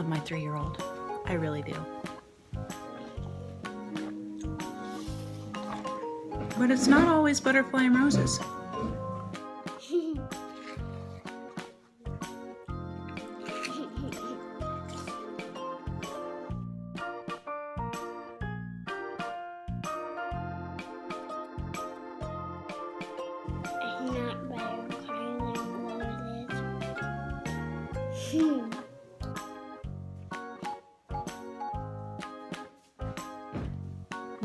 love my 3-year-old. I really do. But it's not always butterfly and roses. Not butterfly and roses.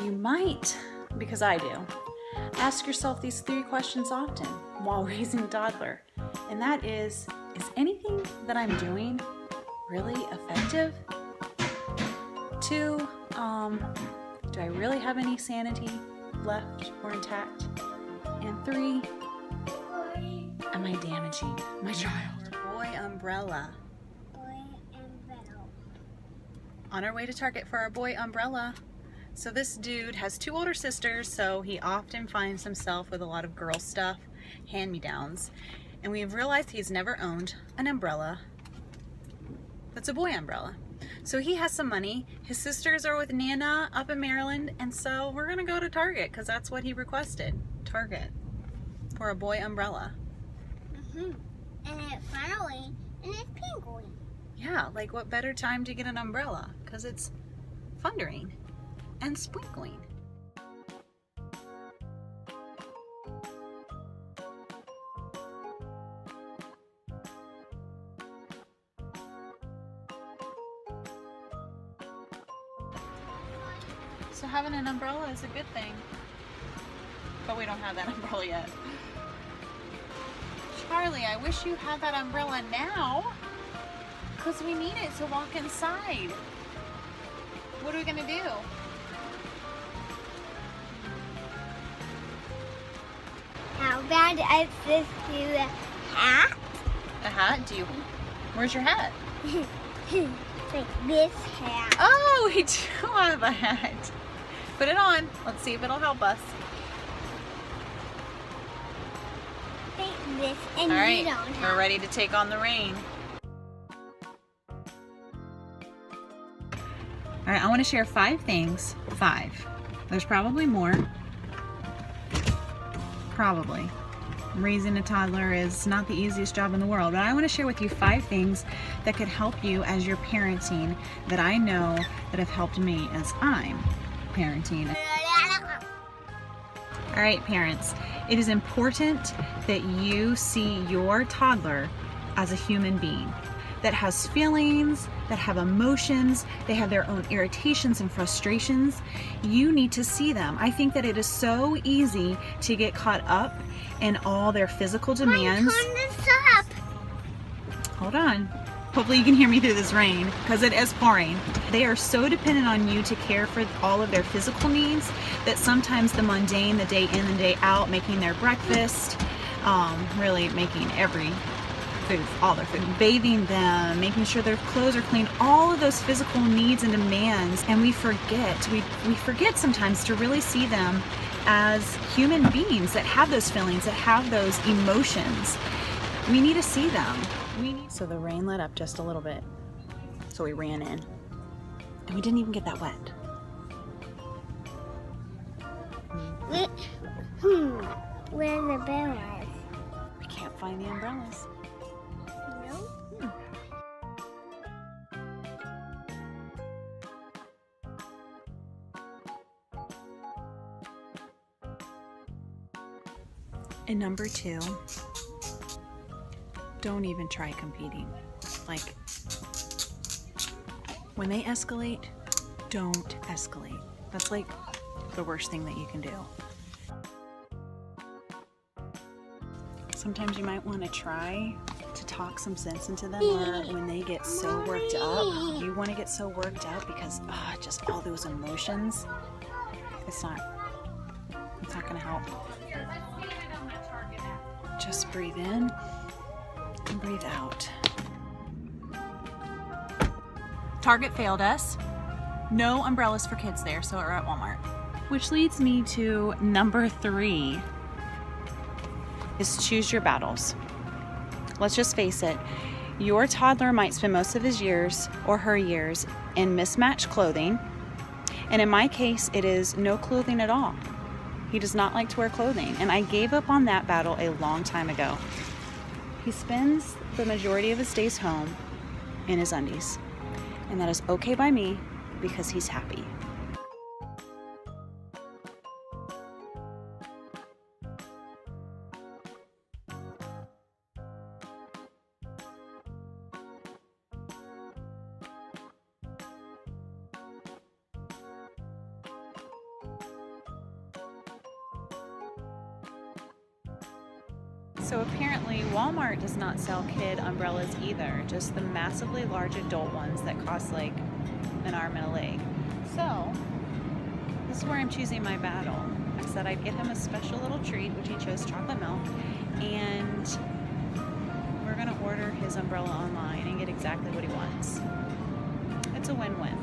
You might, because I do, ask yourself these 3 questions often while raising a toddler. And that is anything that I'm doing really effective? 2, do I really have any sanity left or intact? And 3, am I damaging my child? Boy umbrella. Boy umbrella. On our way to Target for our boy umbrella. So this dude has 2 older sisters, so he often finds himself with a lot of girl stuff, hand-me-downs. And we've realized he's never owned an umbrella that's a boy umbrella. So he has some money. His sisters are with Nana up in Maryland, and so we're gonna go to Target because that's what he requested. Target for a boy umbrella. And it's finally, and it's penguin. Yeah, like what better time to get an umbrella? Because it's thundering and sprinkling. So having an umbrella is a good thing, but we don't have that umbrella yet. Charlie, I wish you had that umbrella now, because we need it to walk inside. What are we gonna do? How about I just do a hat? A hat? Where's your hat? Like this hat. Oh, we do have a hat. Put it on. Let's see if it'll help us. Like this, and All right, you don't have. we're ready to take on the rain. All right, I want to share 5 things. 5. There's probably more. Probably. Raising a toddler is not the easiest job in the world, but I want to share with you 5 things that could help you as you're parenting that I know that have helped me as I'm parenting. All right, parents, it is important that you see your toddler as a human being that has feelings, that have emotions, they have their own irritations and frustrations. You need to see them. I think that it is so easy to get caught up in all their physical demands. Turn this up. Hold on. Hopefully you can hear me through this rain because it is pouring. They are so dependent on you to care for all of their physical needs that sometimes the mundane, the day in and day out, making their breakfast, really making every food, all their food, bathing them, making sure their clothes are clean, all of those physical needs and demands, and we forget sometimes to really see them as human beings that have those feelings, that have those emotions. We need to see them. So the rain let up just a little bit, so we ran in, and we didn't even get that wet. Where the umbrellas? We can't find the umbrellas. No. And number 2, don't even try competing. Like, when they escalate, don't escalate. That's like the worst thing that you can do. Sometimes you might want to try to talk some sense into them, or when they get so worked up, you want to get so worked up because just all those emotions, it's not gonna help. Just breathe in and breathe out. Target failed us. No umbrellas for kids there, so we're at Walmart. Which leads me to number 3, is choose your battles. Let's just face it, Your toddler might spend most of his years or her years in mismatched clothing, and in my case, it is no clothing at all. He does not like to wear clothing, and I gave up on that battle a long time ago. He spends the majority of his days home in his undies, and that is okay by me because he's happy. So apparently Walmart does not sell kid umbrellas either, just the massively large adult ones that cost like an arm and a leg. So this is where I'm choosing my battle. I said I'd get him a special little treat, which he chose chocolate milk, and we're gonna order his umbrella online and get exactly what he wants. It's a win-win.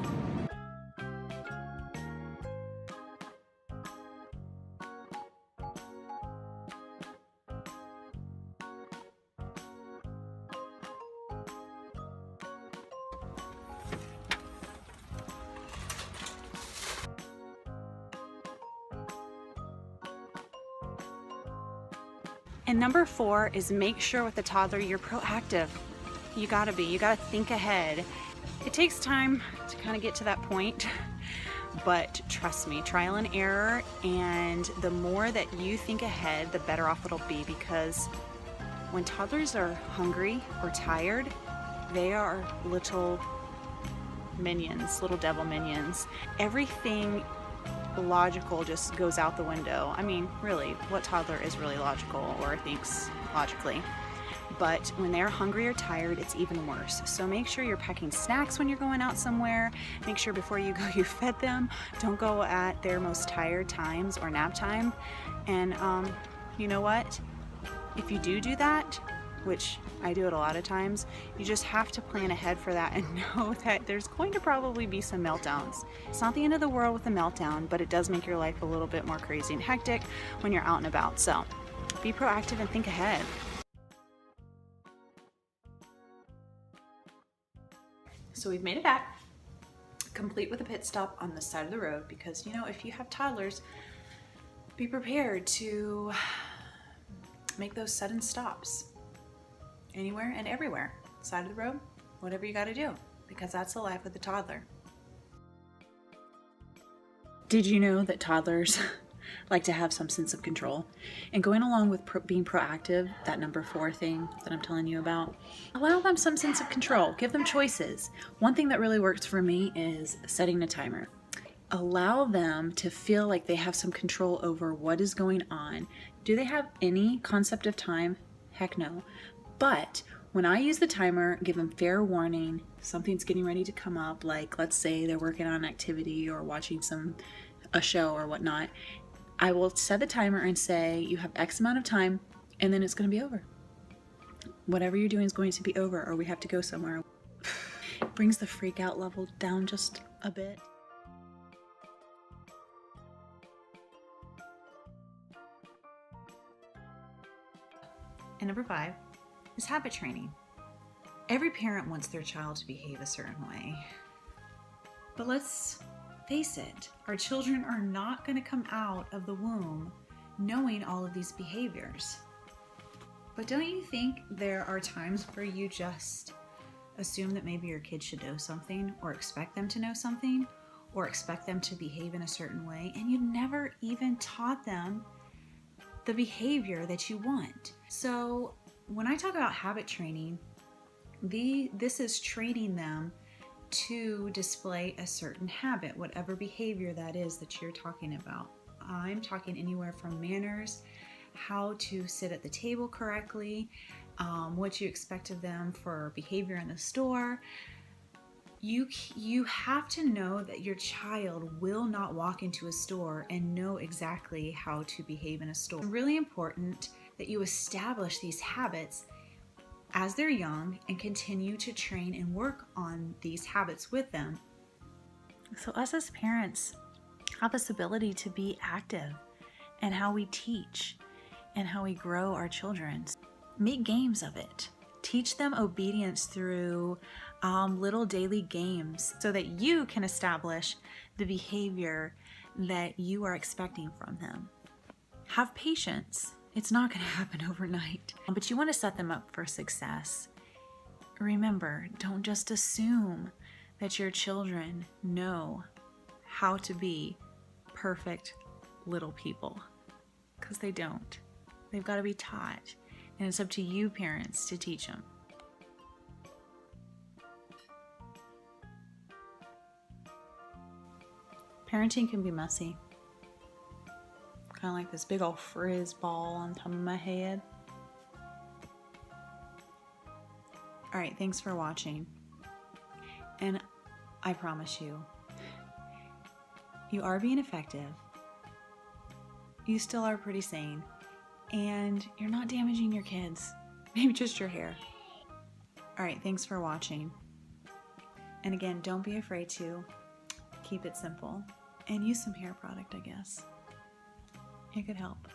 And number 4 is make sure with the toddler you're proactive. You gotta think ahead. It takes time to kind of get to that point, but trust me, trial and error, and the more that you think ahead, the better off it'll be, because when toddlers are hungry or tired, they are little minions, little devil minions. Everything logical just goes out the window. I mean, really, what toddler is really logical or thinks logically? But when they're hungry or tired, it's even worse. So make sure you're packing snacks when you're going out somewhere. Make sure before you go you fed them. Don't go at their most tired times or nap time. And you know what? If you do that, which I do it a lot of times, you just have to plan ahead for that and know that there's going to probably be some meltdowns. It's not the end of the world with a meltdown, but it does make your life a little bit more crazy and hectic when you're out and about. So be proactive and think ahead. So we've made it back, complete with a pit stop on the side of the road, because you know, if you have toddlers, be prepared to make those sudden stops. Anywhere and everywhere, side of the road, whatever you got to do, because that's the life of the toddler. Did you know that toddlers like to have some sense of control? And going along with being proactive, that number 4 thing that I'm telling you about, allow them some sense of control. Give them choices. One thing that really works for me is setting a timer. Allow them to feel like they have some control over what is going on. Do they have any concept of time? Heck no. But when I use the timer, give them fair warning, something's getting ready to come up, like let's say they're working on an activity or watching a show or whatnot, I will set the timer and say you have X amount of time and then it's going to be over. Whatever you're doing is going to be over, or we have to go somewhere. It brings the freak out level down just a bit. And number 5 is habit training. Every parent wants their child to behave a certain way. But let's face it, our children are not going to come out of the womb knowing all of these behaviors. But don't you think there are times where you just assume that maybe your kid should know something, or expect them to know something, or expect them to behave in a certain way, and you never even taught them the behavior that you want? So when I talk about habit training, this is training them to display a certain habit, whatever behavior that is that you're talking about. I'm talking anywhere from manners, how to sit at the table correctly, what you expect of them for behavior in the store. You have to know that your child will not walk into a store and know exactly how to behave in a store. It's really important that you establish these habits as they're young and continue to train and work on these habits with them. So us as parents have this ability to be active in how we teach and how we grow our children. Make games of it. Teach them obedience through little daily games so that you can establish the behavior that you are expecting from them. Have patience. It's not going to happen overnight, but you want to set them up for success. Remember, don't just assume that your children know how to be perfect little people, because they don't. They've got to be taught, and it's up to you parents to teach them. Parenting can be messy. Kind of like this big old frizz ball on top of my head. All right, thanks for watching. And I promise you, you are being effective. You still are pretty sane. And you're not damaging your kids. Maybe just your hair. All right, thanks for watching. And again, don't be afraid to keep it simple. And use some hair product, I guess. It could help.